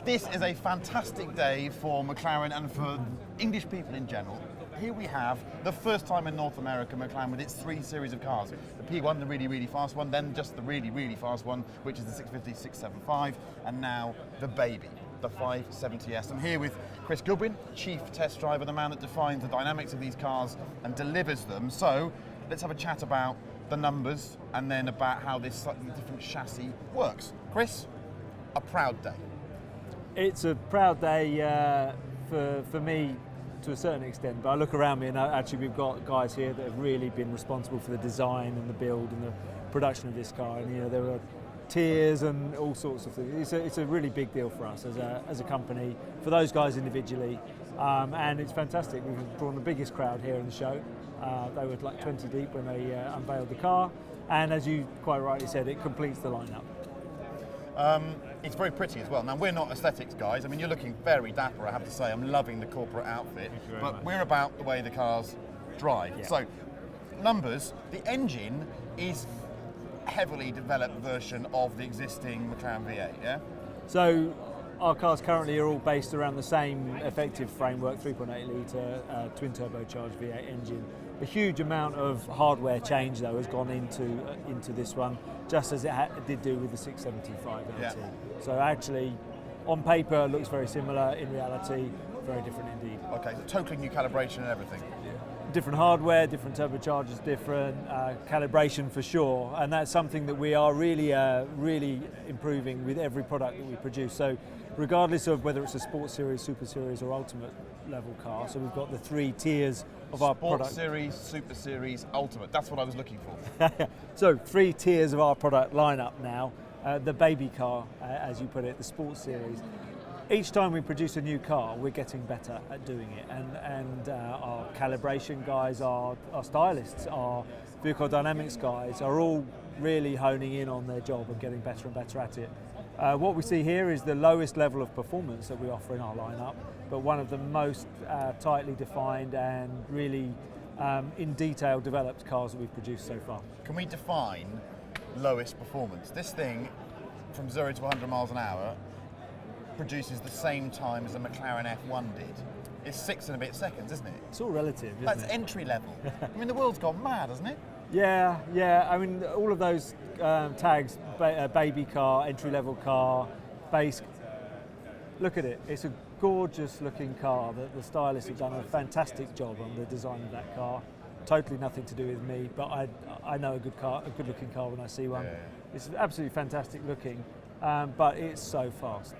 This is a fantastic day for McLaren and for English people in general. Here we have the first time in North America McLaren with its 3 series of cars. The P1, the really, really fast one, then just the really, really fast one, which is the 650, 675, and now the baby, the 570S. I'm here with Chris Goodwin, chief test driver, the man that defines the dynamics of these cars and delivers them. So let's have a chat about the numbers and then about how this slightly different chassis works. Chris, a proud day. It's a proud day for me to a certain extent, but I look around me and actually we've got guys here that have really been responsible for the design and the build and the production of this car, and there are tiers and all sorts of things. It's a really big deal for us as a company, for those guys individually, and it's fantastic. We've drawn the biggest crowd here in the show. They were like 20 deep when they unveiled the car, and as you quite rightly said, it completes the lineup. It's very pretty as well. Now, we're not aesthetics guys. I mean, you're looking very dapper, I have to say. I'm loving the corporate outfit. But we're about the way the cars drive. Yeah. So, numbers, the engine is a heavily developed version of the existing McLaren V8, yeah? So, our cars currently are all based around the same effective framework, 3.8 litre twin turbocharged V8 engine. A huge amount of hardware change though has gone into this one, just as it did do with the 675 LT. Yeah. So actually, on paper, it looks very similar. In reality, very different indeed. Okay, so totally new calibration and everything. Different hardware, different turbochargers, different calibration for sure, and that's something that we are really improving with every product that we produce. So regardless of whether it's a Sports Series, Super Series or Ultimate level car, so we've got the 3 tiers of our product. Sports Series, Super Series, Ultimate, that's what I was looking for. So 3 tiers of our product lineup now. The baby car, as you put it, the Sports Series. Each time we produce a new car, we're getting better at doing it, and our calibration guys, our stylists, our vehicle dynamics guys are all really honing in on their job and getting better and better at it. What we see here is the lowest level of performance that we offer in our lineup, but one of the most tightly defined and really in detail developed cars that we've produced so far. Can we define lowest performance? This thing, from 0 to 100 miles an hour, produces the same time as a McLaren F1 did. It's 6 and a bit seconds, isn't it? It's all relative, isn't That's it? entry level. I mean, the world's gone mad, hasn't it? Yeah. I mean, all of those tags, baby car, entry level car, base. Look at it. It's a gorgeous looking car. The stylists have done a fantastic job on the design of that car. Totally nothing to do with me, but I know a good looking car when I see one. Yeah. It's absolutely fantastic looking. But it's so fast,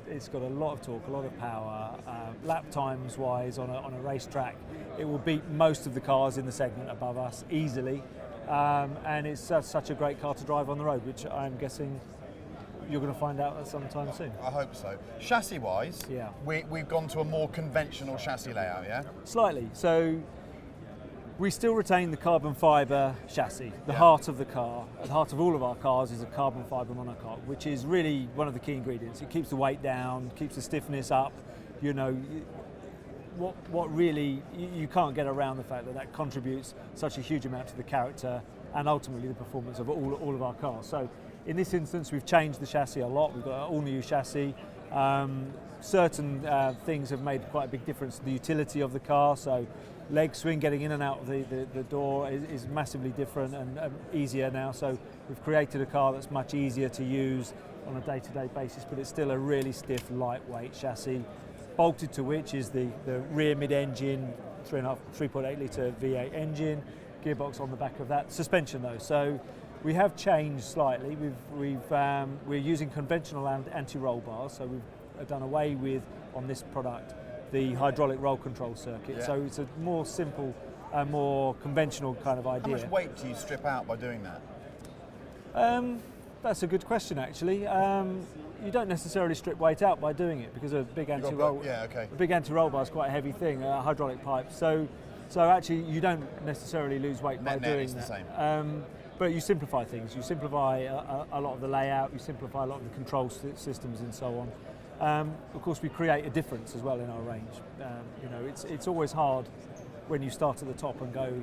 it's got a lot of torque, a lot of power. Lap times wise on a racetrack, it will beat most of the cars in the segment above us easily. And it's such a great car to drive on the road, which I'm guessing you're going to find out at some time soon. I hope so. Chassis wise, yeah, we've gone to a more conventional chassis layout, yeah? Slightly. So we still retain the carbon fibre chassis, the heart of the car. The heart of all of our cars is a carbon fibre monocoque, which is really one of the key ingredients. It keeps the weight down, keeps the stiffness up. What really, you can't get around the fact that contributes such a huge amount to the character and ultimately the performance of all of our cars. So in this instance, we've changed the chassis a lot. We've got an all new chassis. Certain things have made quite a big difference to the utility of the car. So leg swing, getting in and out of the door is massively different and easier now. So we've created a car that's much easier to use on a day-to-day basis, but it's still a really stiff, lightweight chassis. Bolted to which is the rear mid-engine 3.8 litre V8 engine, gearbox on the back of that. Suspension though, so we have changed slightly. We're using conventional anti-roll bars, so we've done away with, on this product, the hydraulic roll control circuit. Yeah. So it's a more simple, more conventional kind of idea. How much weight do you strip out by doing that? That's a good question, actually. You don't necessarily strip weight out by doing it because a big anti-roll, a big anti-roll bar is quite a heavy thing, a hydraulic pipe. So actually, you don't necessarily lose weight by doing that. The same. But you simplify things. You simplify a lot of the layout. You simplify a lot of the control systems and so on. Of course, we create a difference as well in our range. It's always hard when you start at the top and go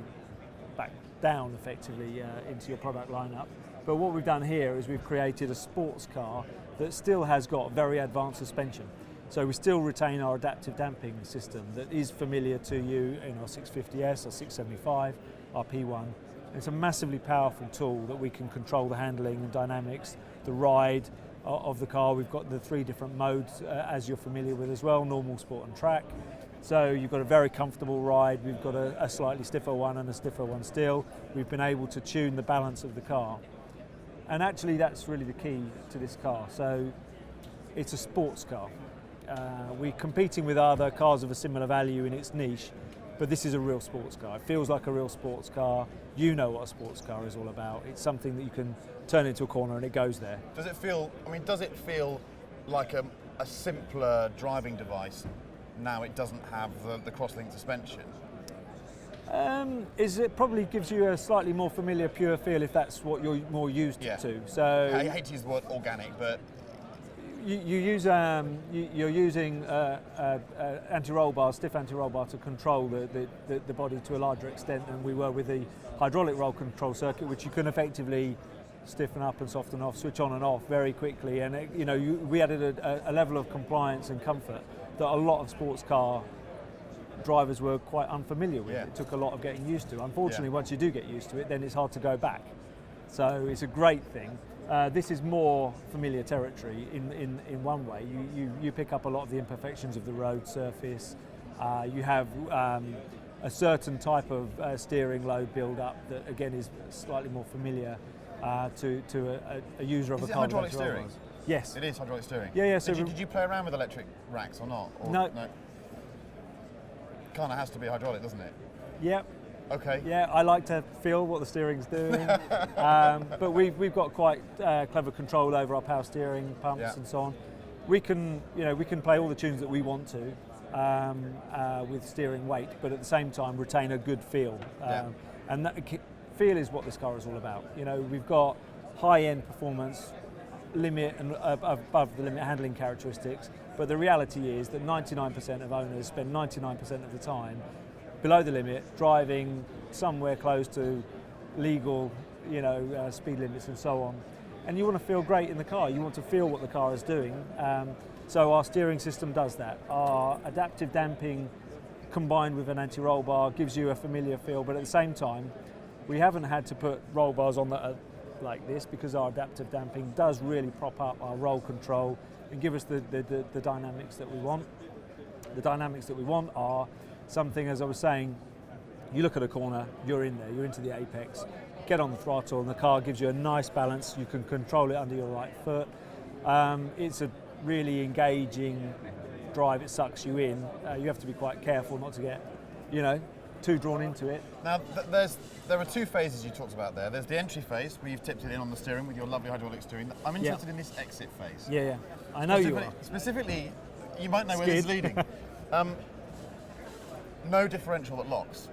back down effectively into your product lineup. But what we've done here is we've created a sports car that still has got very advanced suspension. So we still retain our adaptive damping system that is familiar to you in our 650S, our 675, our P1. It's a massively powerful tool that we can control the handling and dynamics, the ride of the car. We've got the 3 different modes, as you're familiar with as well, normal, sport and track. So you've got a very comfortable ride. We've got a slightly stiffer one and a stiffer one still. We've been able to tune the balance of the car. And actually that's really the key to this car. So it's a sports car. We're competing with other cars of a similar value in its niche, but this is a real sports car. It feels like a real sports car. You know what a sports car is all about. It's something that you can turn into a corner and it goes there. Does it feel like a simpler driving device now it doesn't have the cross-link suspension? It probably gives you a slightly more familiar, pure feel if that's what you're more used to. So I hate to use the word organic, but you're using anti-roll bar, stiff anti-roll bar to control the body to a larger extent than we were with the hydraulic roll control circuit, which you can effectively stiffen up and soften off, switch on and off very quickly. And we added a level of compliance and comfort that a lot of sports car drivers were quite unfamiliar with. It took a lot of getting used to. Unfortunately, once you do get used to it, then it's hard to go back. So it's a great thing. This is more familiar territory in one way. You pick up a lot of the imperfections of the road surface. You have a certain type of steering load build-up that again is slightly more familiar to a user of a car. Is it hydraulic steering? Yes. It is hydraulic steering? Yeah. So did you play around with electric racks or not? Or no. Kind of has to be hydraulic, doesn't it? Yep. Okay. Yeah, I like to feel what the steering's doing, but we've got quite clever control over our power steering pumps and so on. We can play all the tunes that we want to with steering weight, but at the same time retain a good feel. And that feel is what this car is all about. We've got high-end performance, limit and above the limit handling characteristics, but the reality is that 99% of owners spend 99% of the time below the limit, driving somewhere close to legal, speed limits and so on. And you want to feel great in the car. You want to feel what the car is doing. So our steering system does that. Our adaptive damping combined with an anti-roll bar gives you a familiar feel, but at the same time, we haven't had to put roll bars on that are like this because our adaptive damping does really prop up our roll control and give us the dynamics that we want. The dynamics that we want are something, as I was saying, you look at a corner, you're in there, you're into the apex, get on the throttle and the car gives you a nice balance, you can control it under your right foot. It's a really engaging drive, it sucks you in. You have to be quite careful not to get, too drawn into it. Now, there are 2 phases you talked about there. There's the entry phase where you've tipped it in on the steering with your lovely hydraulic steering. I'm interested in this exit phase. Yeah. I know you are. Specifically, you might know where this is leading. No differential that locks.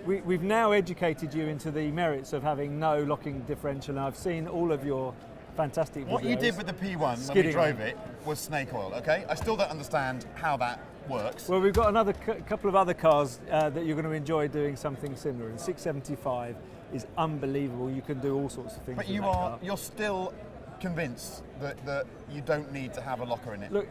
We've now educated you into the merits of having no locking differential, and I've seen all of your fantastic videos. What you did with the P1 when we drove it was snake oil, okay? I still don't understand how that works. Well, we've got another couple of other cars that you're going to enjoy doing something similar, and 675 is unbelievable. You can do all sorts of things But with you're still convinced that you don't need to have a locker in it? Look,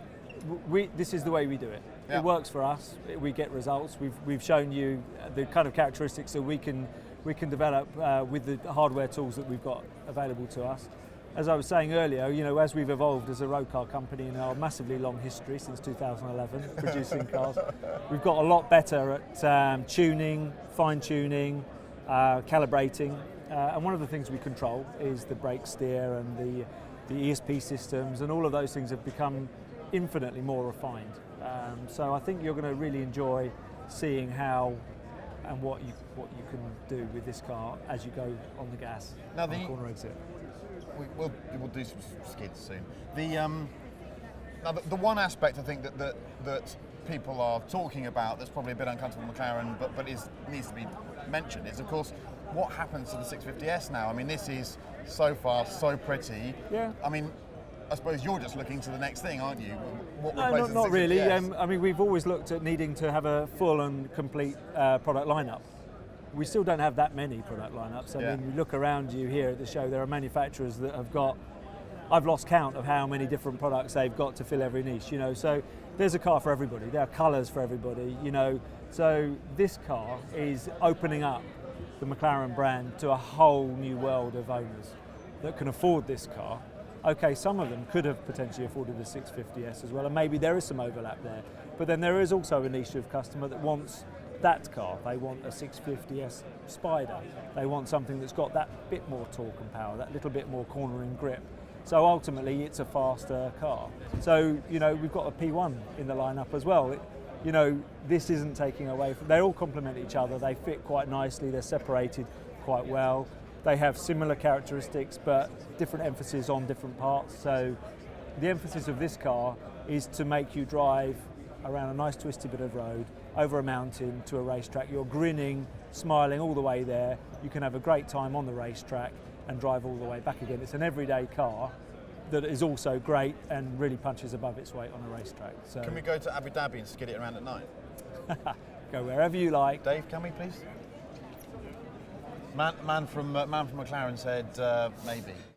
this is the way we do it. Yeah. It works for us. We get results. We've shown you the kind of characteristics that we can develop with the hardware tools that we've got available to us. As I was saying earlier, as we've evolved as a road car company in our massively long history since 2011, producing cars, we've got a lot better at tuning, fine-tuning, calibrating. And one of the things we control is the brake steer and the ESP systems, and all of those things have become infinitely more refined. So I think you're going to really enjoy seeing how and what you can do with this car as you go on the gas on the corner exit. We'll do some skids soon. Now the one aspect I think that people are talking about that's probably a bit uncomfortable with McLaren, but needs to be mentioned is, of course, what happens to the 650S now. I mean, this is so fast, so pretty. Yeah. I mean, I suppose you're just looking to the next thing, aren't you? No, not really. I mean, we've always looked at needing to have a full and complete product lineup. we still don't have that many product lineups. I Yeah. mean, you look around you here at the show, there are manufacturers that have got, I've lost count of how many different products they've got to fill every niche, so there's a car for everybody, there are colours for everybody, so this car is opening up the McLaren brand to a whole new world of owners that can afford this car. Okay, some of them could have potentially afforded the 650S as well, and maybe there is some overlap there, but then there is also a niche of customer that wants that car. They want a 650S Spider, they want something that's got that bit more torque and power, that little bit more cornering grip. So ultimately it's a faster car. So, we've got a P1 in the lineup as well. This isn't taking away from, they all complement each other, they fit quite nicely, they're separated quite well. They have similar characteristics but different emphasis on different parts. So the emphasis of this car is to make you drive around a nice twisty bit of road, over a mountain to a racetrack. You're grinning, smiling all the way there. You can have a great time on the racetrack and drive all the way back again. It's an everyday car that is also great and really punches above its weight on a racetrack. So Can we go to Abu Dhabi and skid it around at night? go wherever you like. Dave, can we please? Man from McLaren said maybe.